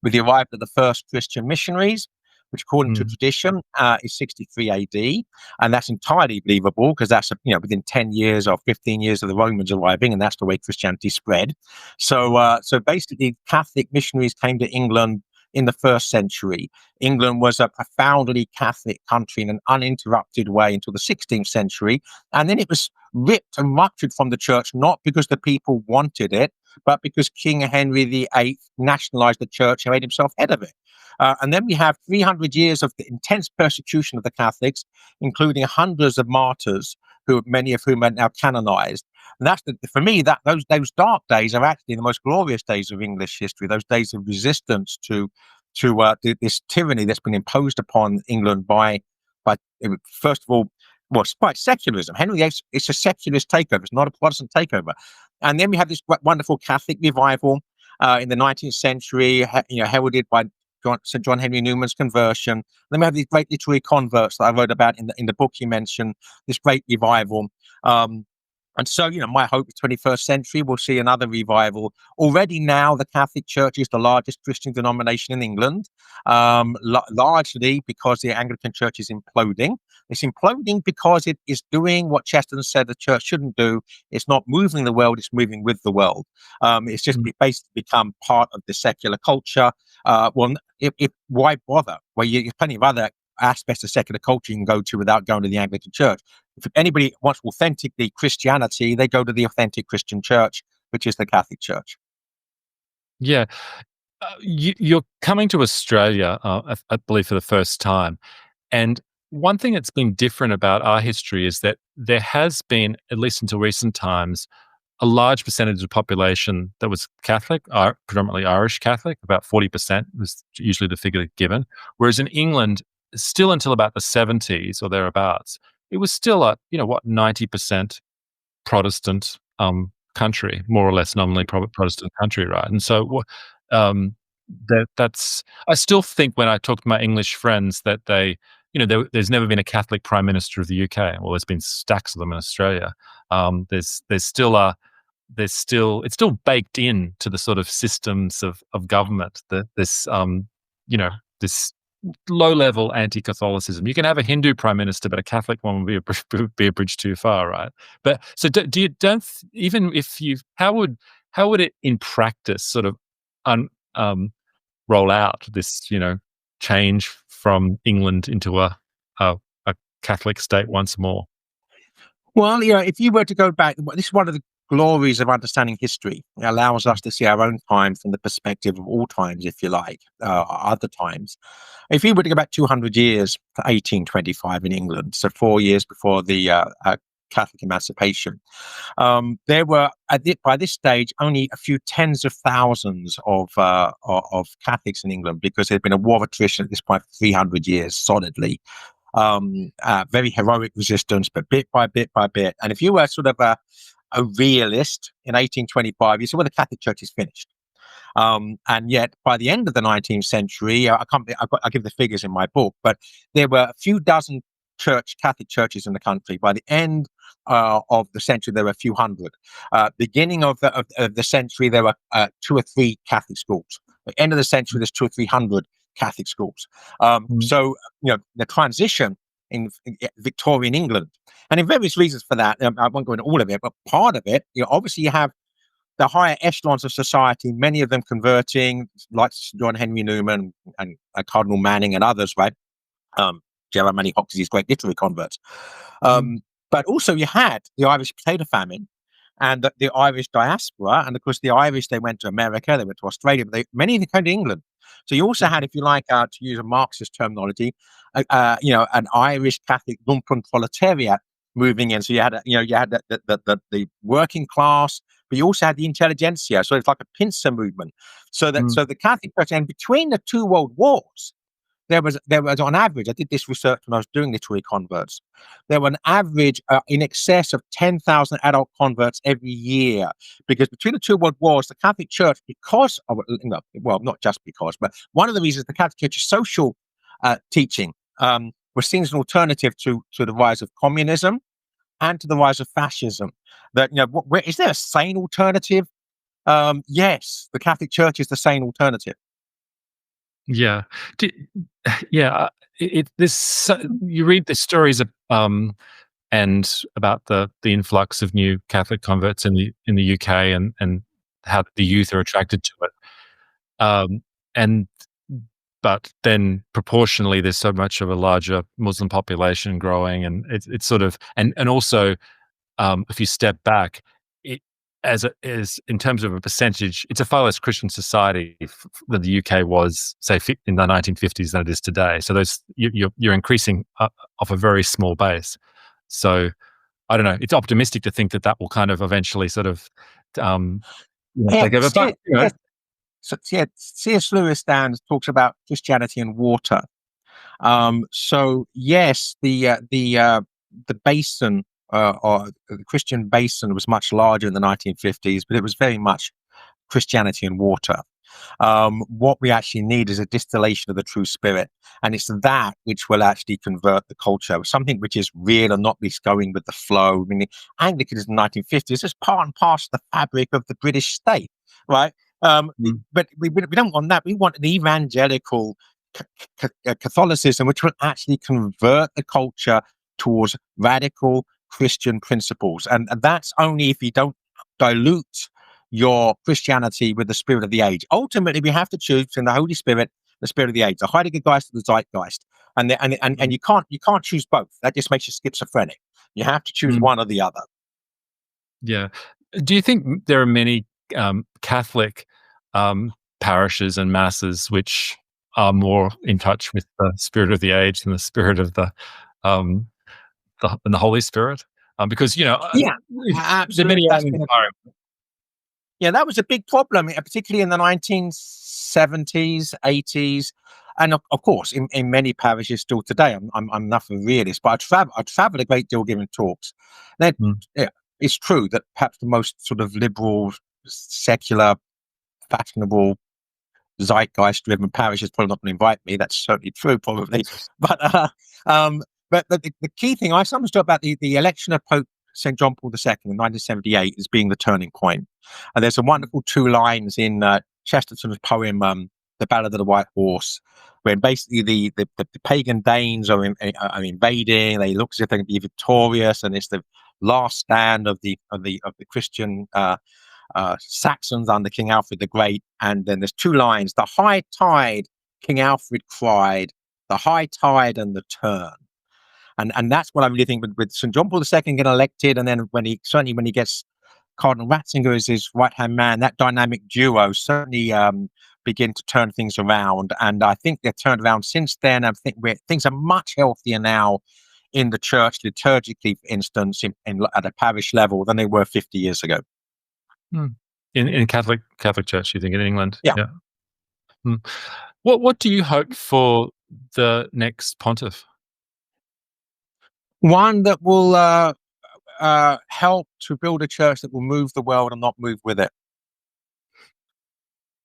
with the arrival of the first Christian missionaries, which, according to tradition, is 63 AD. And that's entirely believable, because that's within 10 years or 15 years of the Romans arriving, and that's the way Christianity spread. So basically, Catholic missionaries came to England in the first century. England was a profoundly Catholic country in an uninterrupted way until the 16th century. And then it was ripped and ruptured from the church, not because the people wanted it, but because King Henry VIII nationalized the church and made himself head of it. And then we have 300 years of the intense persecution of the Catholics, including hundreds of martyrs, many of whom are now canonized. And for me, those dark days are actually the most glorious days of English history. Those days of resistance to this tyranny that's been imposed upon England by first of all, by secularism. Henry VIII, it's a secularist takeover. It's not a Protestant takeover. And then we have this wonderful Catholic revival in the 19th century, heralded by St. John Henry Newman's conversion. Then we have these great literary converts that I wrote about in the book you mentioned, this great revival. And so, my hope is 21st century will see another revival. Already now, the Catholic Church is the largest Christian denomination in England, largely because the Anglican Church is imploding. It's imploding because it is doing what Chesterton said the Church shouldn't do. It's not moving the world, it's moving with the world. It's just basically become part of the secular culture. Why bother? Well, there's plenty of other aspects of secular culture you can go to without going to the Anglican Church. If anybody wants authentically Christianity, they go to the authentic Christian church, which is the Catholic Church. Yeah. You're coming to Australia, I believe, for the first time. And one thing that's been different about our history is that there has been, at least until recent times, a large percentage of the population that was Catholic, predominantly Irish Catholic. About 40% was usually the figure given. Whereas in England, still until about the 70s or thereabouts, it was still a 90% Protestant country, more or less nominally Protestant country, right? And so that's I still think when I talk to my English friends that there's never been a Catholic Prime Minister of the UK. Well, there's been stacks of them in Australia. It's still baked into the sort of systems of government that this low-level anti-Catholicism. You can have a Hindu prime minister, but a Catholic one would be a bridge too far, right? But so how would it in practice sort of roll out this change from England into a Catholic state once more? Well, if you were to go back, this is one of the glories of understanding history. It allows us to see our own time from the perspective of all times, if you like, other times. If you were to go back 200 years to 1825 in England, so 4 years before the Catholic emancipation, there were, by this stage, only a few tens of thousands of Catholics in England, because there'd been a war of attrition at this point for 300 years solidly. Very heroic resistance, but bit by bit by bit. And if you were sort of a realist in 1825, you said, well, the Catholic Church is finished. And yet, by the end of the 19th century, I give the figures in my book, but there were a few dozen Catholic churches in the country. By the end of the century, there were a few hundred. Beginning of the century, there were 2 or 3 Catholic schools. At the end of the century, there's 200 or 300 Catholic schools. So, the transition in Victorian England. And in various reasons for that, I won't go into all of it, but part of it, obviously you have the higher echelons of society, many of them converting, like John Henry Newman and Cardinal Manning and others, right? Jeremy Hoxie's great literary converts. But also you had the Irish potato famine and the Irish diaspora. And of course, the Irish, they went to America, they went to Australia, but many of them came to England. So you also had, if you like, to use a Marxist terminology, an Irish Catholic lumpen proletariat moving in. So you had, the working class, but you also had the intelligentsia. So it's like a pincer movement. So the Catholic Church, and between the two world wars, there was on average, I did this research when I was doing literary converts, there were an average in excess of 10,000 adult converts every year, because between the two world wars, the Catholic Church, because of, well, not just because, but one of the reasons the Catholic Church's social teaching was seen as an alternative to the rise of communism and to the rise of fascism. That, is there a sane alternative? Yes, the Catholic Church is the sane alternative. Yeah, you read the stories of, and about the influx of new Catholic converts in the UK, and how the youth are attracted to it. But then proportionally, there's so much of a larger Muslim population growing, and it's sort of, and also, if you step back, as in terms of a percentage, it's a far less Christian society than the UK was, say, in the 1950s than it is today. So you're increasing off a very small base. So I don't know. It's optimistic to think that will kind of eventually sort of take over. But, So C.S. Lewis talks about Christianity and water. So yes, the basin, or the Christian basin, was much larger in the 1950s, but it was very much Christianity and water. What we actually need is a distillation of the true spirit, and it's that which will actually convert the culture, something which is real and not least going with the flow. I mean, the Anglicanism in the 1950s is part and parcel of the fabric of the British state, right? But we don't want that. We want an evangelical Catholicism, which will actually convert the culture towards radical Christian principles. And that's only if you don't dilute your Christianity with the spirit of the age. Ultimately, we have to choose between the Holy Spirit, the spirit of the age, the Heiliger Geist, and the Zeitgeist. And you can't choose both. That just makes you schizophrenic. You have to choose one or the other. Yeah. Do you think there are many Catholic parishes and masses which are more in touch with the spirit of the age than the spirit of the Holy Spirit? Because absolutely. That was a big problem, particularly in the 1970s, 80s, and of course in many parishes still today. I'm not a realist, but I travel a great deal giving talks. It's true that perhaps the most sort of liberal, secular, fashionable, zeitgeist-driven parishes probably not going to invite me. That's certainly true, probably. But the key thing I sometimes talk about the election of Pope St. John Paul II in 1978 as being the turning point. And there's a wonderful two lines in Chesterton's poem, The Ballad of the White Horse, where basically the pagan Danes are invading. They look as if they can be victorious, and it's the last stand of the Christian Saxons under King Alfred the Great. And then there's two lines: the high tide, King Alfred cried, the high tide and the turn. And that's what I really think with St. John Paul II getting elected, and then when he gets Cardinal Ratzinger as his right-hand man, that dynamic duo certainly begin to turn things around. And I think they've turned around since then. I think things are much healthier now in the church, liturgically, for instance, at a parish level than they were 50 years ago. In Catholic Church, you think, in England? Yeah. What do you hope for the next pontiff? One that will help to build a church that will move the world and not move with it.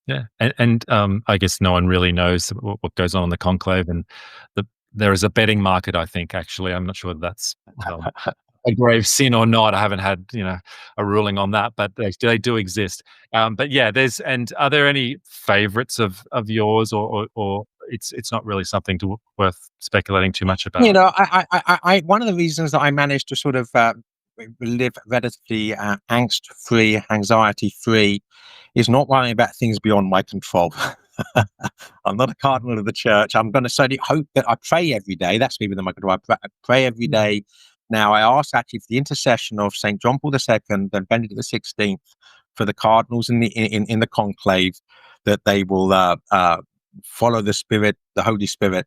Yeah, and I guess no one really knows what goes on in the conclave, and there is a betting market. I think, actually, I'm not sure that's a grave sin or not. I haven't had a ruling on that, but they do exist. But yeah, are there any favourites of yours, or it's not really something worth speculating too much You about. know, one of the reasons that I managed to sort of live relatively angst-free, anxiety-free, is not worrying about things beyond my control. I'm not a cardinal of the church. I'm going to certainly hope that I pray every day. That's maybe the micro. I pray every day. Now, I ask actually for the intercession of St. John Paul II and Benedict XVI for the cardinals in the conclave, that they will follow the Spirit, the Holy Spirit,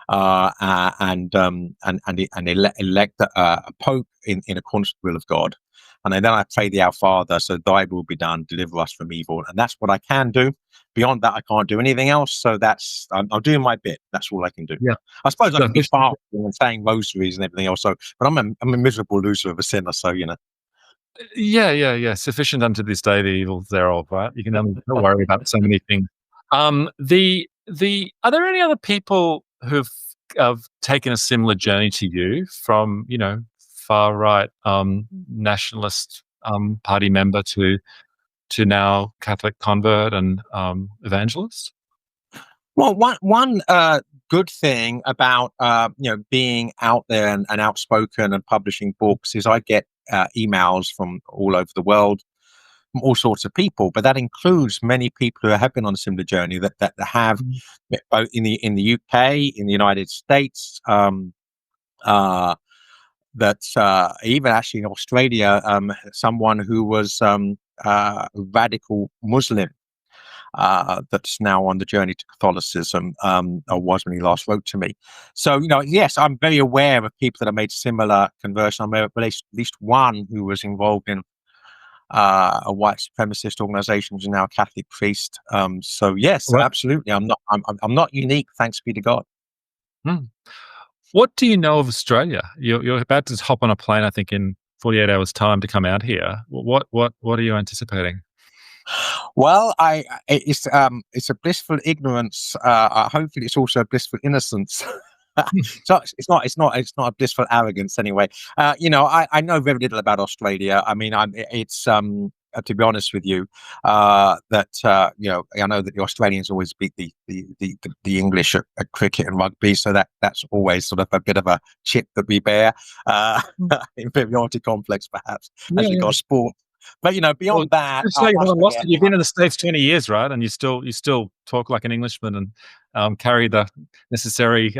and elect a pope in accordance with the will of God. And then I pray the Our Father, so thy will be done, deliver us from evil. And that's what I can do. Beyond that, I can't do anything else. So I'm doing my bit. That's all I can do. Yeah. I suppose I So can be fasting and saying rosaries and everything else. So, but I'm a miserable loser of a sinner. So, you know. yeah. Sufficient unto this day the evils thereof, right? You can don't worry about so many things. Are there any other people who've taken a similar journey to you, from far right nationalist party member to now Catholic convert and evangelist? Well, one good thing about being out there and outspoken and publishing books is I get emails from all over the world, from all sorts of people, but that includes many people who have been on a similar journey that have both in the UK, in the United States, even actually in Australia, someone who was radical Muslim, that's now on the journey to Catholicism, or was when he last wrote to me. So, yes, I'm very aware of people that have made similar conversion. I'm aware of at least one who was involved in a white supremacist organization, who's now a Catholic priest. So yes, What absolutely. I'm not unique. Thanks be to God. hmm. What do you know of Australia? You're about to hop on a plane, I think, in 48 hours' time to come out here. What are you anticipating? Well, it's a blissful ignorance. Hopefully, it's also a blissful innocence. So it's not a blissful arrogance anyway. I know very little about Australia. I mean, to be honest with you, I know that the Australians always beat the English at cricket and rugby, so that's always sort of a bit of a chip that we bear, inferiority complex perhaps, Yeah, as yeah. regards sport. But Well, beyond that, just so you I haven't lost forget. it. You've been in the States 20 years, right? And you still talk like an Englishman and carry the necessary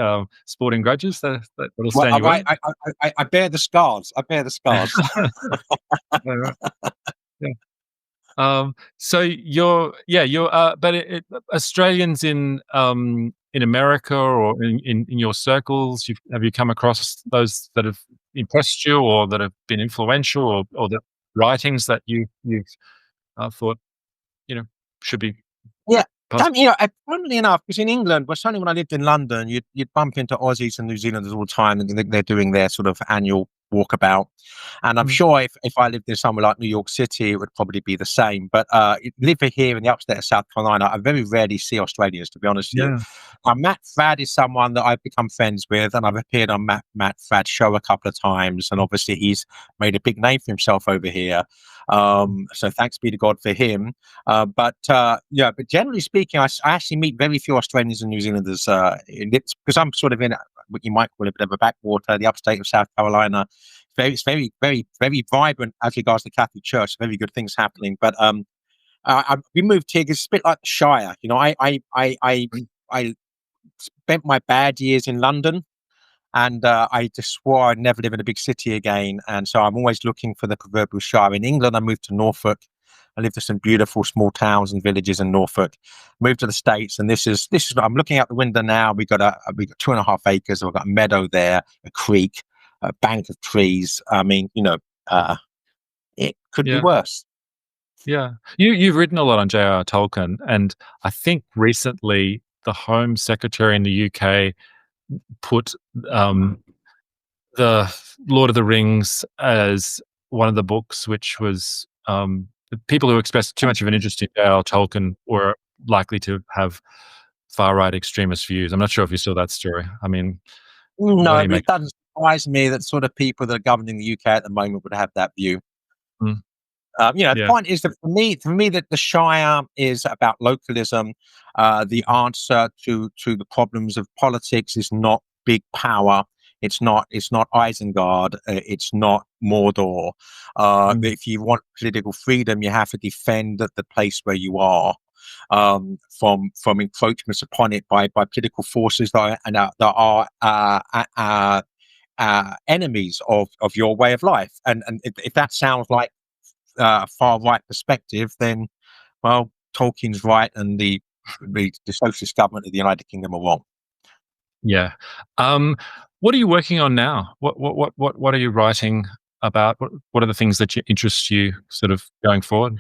sporting grudges that'll Well, stand you well. I bear the scars. I bear the scars. Yeah, right. Yeah. So but Australians in America or in your circles, have you come across those that have impressed you or that have been influential, or the writings that you've thought should be Yeah. possible? Funnily enough, because in England, well, certainly when I lived in London, you'd bump into Aussies and New Zealanders all the time, and they're doing their sort of annual walkabout. And I'm Mm. sure if I lived in somewhere like New York City, it would probably be the same. But living here in the upstate of South Carolina, I very rarely see Australians, to be honest with you. Yeah. Matt Fradd is someone that I've become friends with, and I've appeared on Matt Fradd's show a couple of times, and obviously he's made a big name for himself over here. So thanks be to God for him. But generally speaking, I actually meet very few Australians and New Zealanders, because I'm sort of in what you might call a bit of a backwater, the upstate of South Carolina. It's very, very, very vibrant as regards the Catholic Church. Very good things happening. But we moved here because it's a bit like the Shire. I spent my bad years in London, and I just swore I'd never live in a big city again. And so I'm always looking for the proverbial Shire. In England, I moved to Norfolk. I lived in some beautiful small towns and villages in Norfolk. Moved to the States, and this is. I'm looking out the window now. We got 2.5 acres. We've got a meadow there, a creek, a bank of trees. I mean, it could be Yeah. worse. Yeah. You've written a lot on J.R.R. Tolkien, and I think recently the Home Secretary in the UK put the Lord of the Rings as one of the books, which was the people who expressed too much of an interest in J.R.R. Tolkien were likely to have far right extremist views. I'm not sure if you saw that story. I mean, what No, do you but make? it doesn't surprise me that sort of people that are governing the UK at the moment would have that view. Mm. The Yeah. point is that for me, that the Shire is about localism. The answer to the problems of politics is not big power. It's not Isengard. It's not Mordor. Mm. If you want political freedom, you have to defend the place where you are from encroachments upon it by political forces that are enemies of your way of life. And if that sounds like far right perspective, then well, Tolkien's right, and the socialist government of the United Kingdom are wrong. Yeah. What are you working on now? What are you writing about? What are the things that interest you sort of going forward?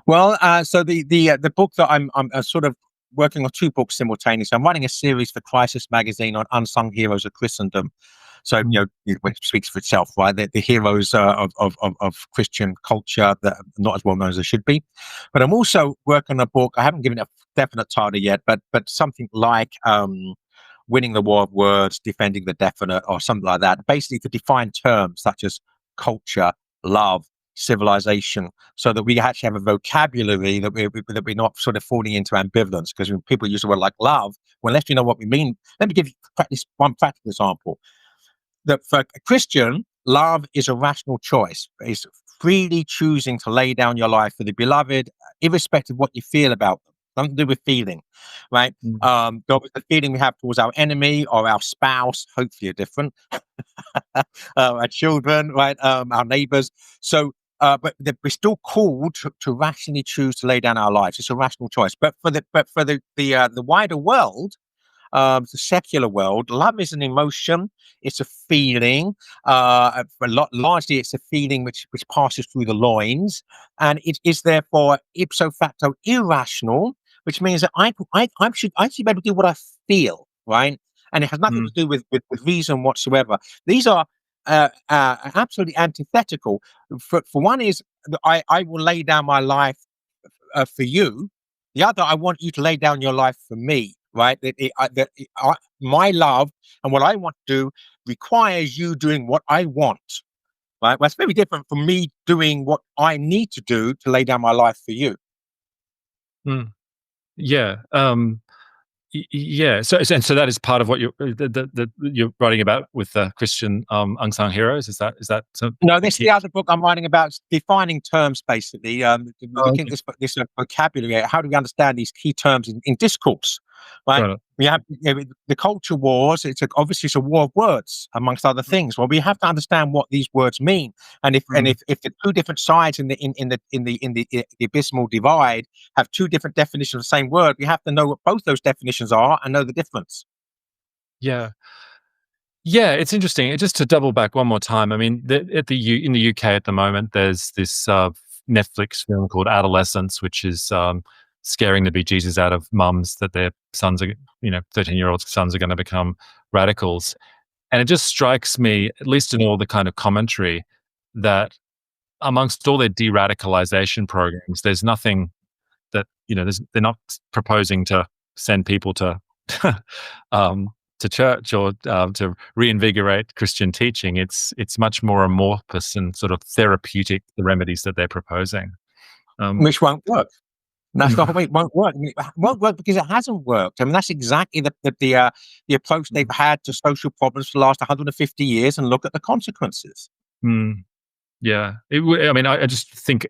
Well, so the book that I'm sort of working on two books simultaneously. I'm writing a series for Crisis magazine on unsung heroes of Christendom. So Mm. it speaks for itself, right? The heroes of Christian culture that are not as well known as they should be. But I'm also working on a book. I haven't given it a definite title yet, but something like winning the war of words, defending the definite, or something like that. Basically, to define terms such as culture, love, civilization, so that we actually have a vocabulary that we're not sort of falling into ambivalence. Because when people use the word like love, well, unless you know what we mean, let me give you one practical example. That for a Christian, love is a rational choice. It's freely choosing to lay down your life for the beloved, irrespective of what you feel about them. Nothing to do with feeling, right? Mm. The feeling we have towards our enemy or our spouse, hopefully, are different. Our children, right? Our neighbors. So, we're still called to rationally choose to lay down our lives. It's a rational choice. But for the wider world, the secular world, love is an emotion. It's a feeling. Largely, it's a feeling which passes through the loins, and it is therefore ipso facto irrational. Which means that I should be able to do what I feel, right? And it has nothing Mm. to do with reason whatsoever. These are absolutely antithetical. For one is that I will lay down my life for you. The other, I want you to lay down your life for me, right? My love and what I want to do requires you doing what I want, right? Well, that's very different from me doing what I need to do to lay down my life for you. Mm. Yeah. Yeah. So that is part of what you're writing about with Christian unsung heroes. Is that No, the this is key? the other book I'm writing about, defining terms, basically. Oh, Looking okay. at this vocabulary. How do we understand these key terms in discourse? Right? Got it. We have the culture wars. Obviously it's a war of words, amongst other things. Well, we have to understand what these words mean, and Mm. if the two different sides in the abysmal divide have two different definitions of the same word, we have to know what both those definitions are and know the difference. Yeah. Yeah, it's interesting. Just to double back one more time, I mean, in the UK at the moment, there's this Netflix film called Adolescence, which is scaring the bejesus out of mums that their sons are, 13-year-old sons are going to become radicals. And it just strikes me, at least in all the kind of commentary, that amongst all their de-radicalization programs, there's nothing that, they're not proposing to send people to um, to church or to reinvigorate Christian teaching. It's much more amorphous and sort of therapeutic, the remedies that they're proposing. Um, Which won't work. That's the whole way. It won't work. I mean, it won't work because it hasn't worked. I mean, that's exactly the approach they've had to social problems for the last 150 years, and look at the consequences. mm, yeah, I mean, I just think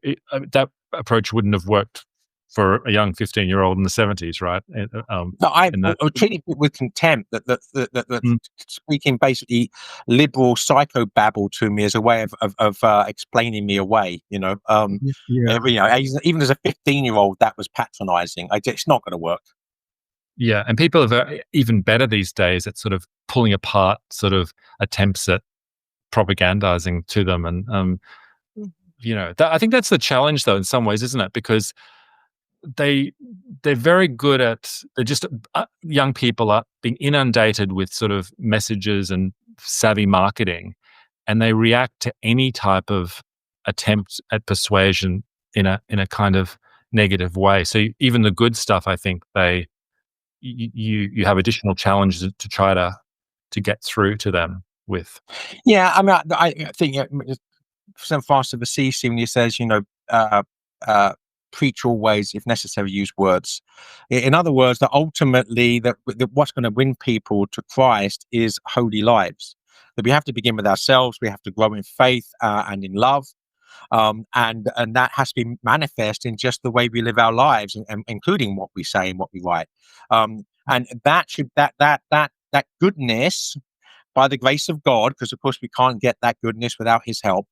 that approach wouldn't have worked for a young 15-year-old in the 70s, right? No, I In that, treating it with contempt. That mm, speaking basically liberal psychobabble to me as a way of explaining me away. yeah. Even as a 15-year-old, that was patronizing. It's not going to work. Yeah, and people are even better these days at sort of pulling apart sort of attempts at propagandizing to them, and I think that's the challenge, though, in some ways, isn't it? Because they they're very good at they're just young people are being inundated with sort of messages and savvy marketing, and they react to any type of attempt at persuasion in a kind of negative way. So even the good stuff, I think you have additional challenges to try to get through to them with. Yeah, I mean, I think St. Francis of Assisi when he says, uh, preach always, if necessary, use words. In other words, that ultimately that what's going to win people to Christ is holy lives. That we have to begin with ourselves. We have to grow in faith and in love. And that has to be manifest in just the way we live our lives, and including what we say and what we write. And that goodness, by the grace of God, because of course we can't get that goodness without His help.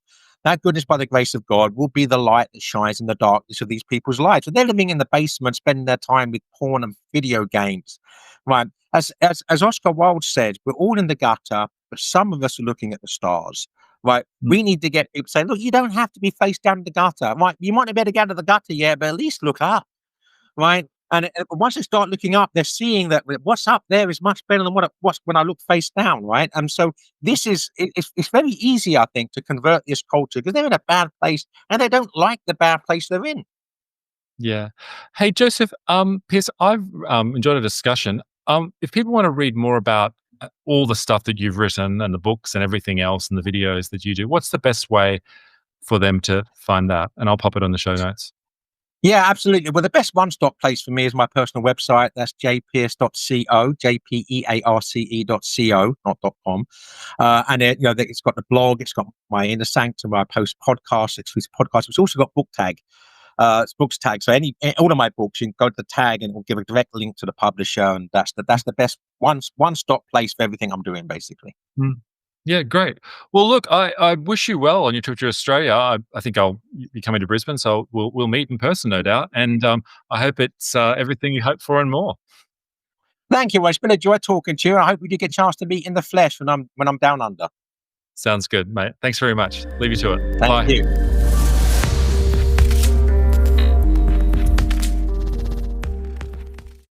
That goodness, by the grace of God, will be the light that shines in the darkness of these people's lives. So they're living in the basement, spending their time with porn and video games, right? As Oscar Wilde said, we're all in the gutter, but some of us are looking at the stars. Right, we need to get people saying, "Look, you don't have to be face down in the gutter. Right, you might not be able to get out of the gutter yet, but at least look up." Right, and once they start looking up, they're seeing that what's up there is much better than what's when I look face down. Right, and so this is it's very easy, I think, to convert this culture because they're in a bad place and they don't like the bad place they're in. Yeah. Hey, Joseph, Pierce, I've enjoyed a discussion. If people want to read more about all the stuff that you've written and the books and everything else and the videos that you do, what's the best way for them to find that? And I'll pop it on the show notes. Yeah, absolutely. Well, the best one-stop place for me is my personal website. That's jpearce.co, jpearce.co, not .com. And it's got the blog, it's got my inner sanctum where I post podcasts, exclusive podcasts. It's also got book tag. It's books tag. So all of my books, you can go to the tag and it will give a direct link to the publisher, and that's the best one-stop place for everything I'm doing, basically. Mm. Yeah, great. Well, look, I wish you well on your trip to Australia. I think I'll be coming to Brisbane, so we'll meet in person, no doubt. And I hope it's everything you hope for and more. Thank you. Well, it's been a joy talking to you. I hope we do get a chance to meet in the flesh when I'm down under. Sounds good, mate. Thanks very much. Leave you to it. Thank Bye. you.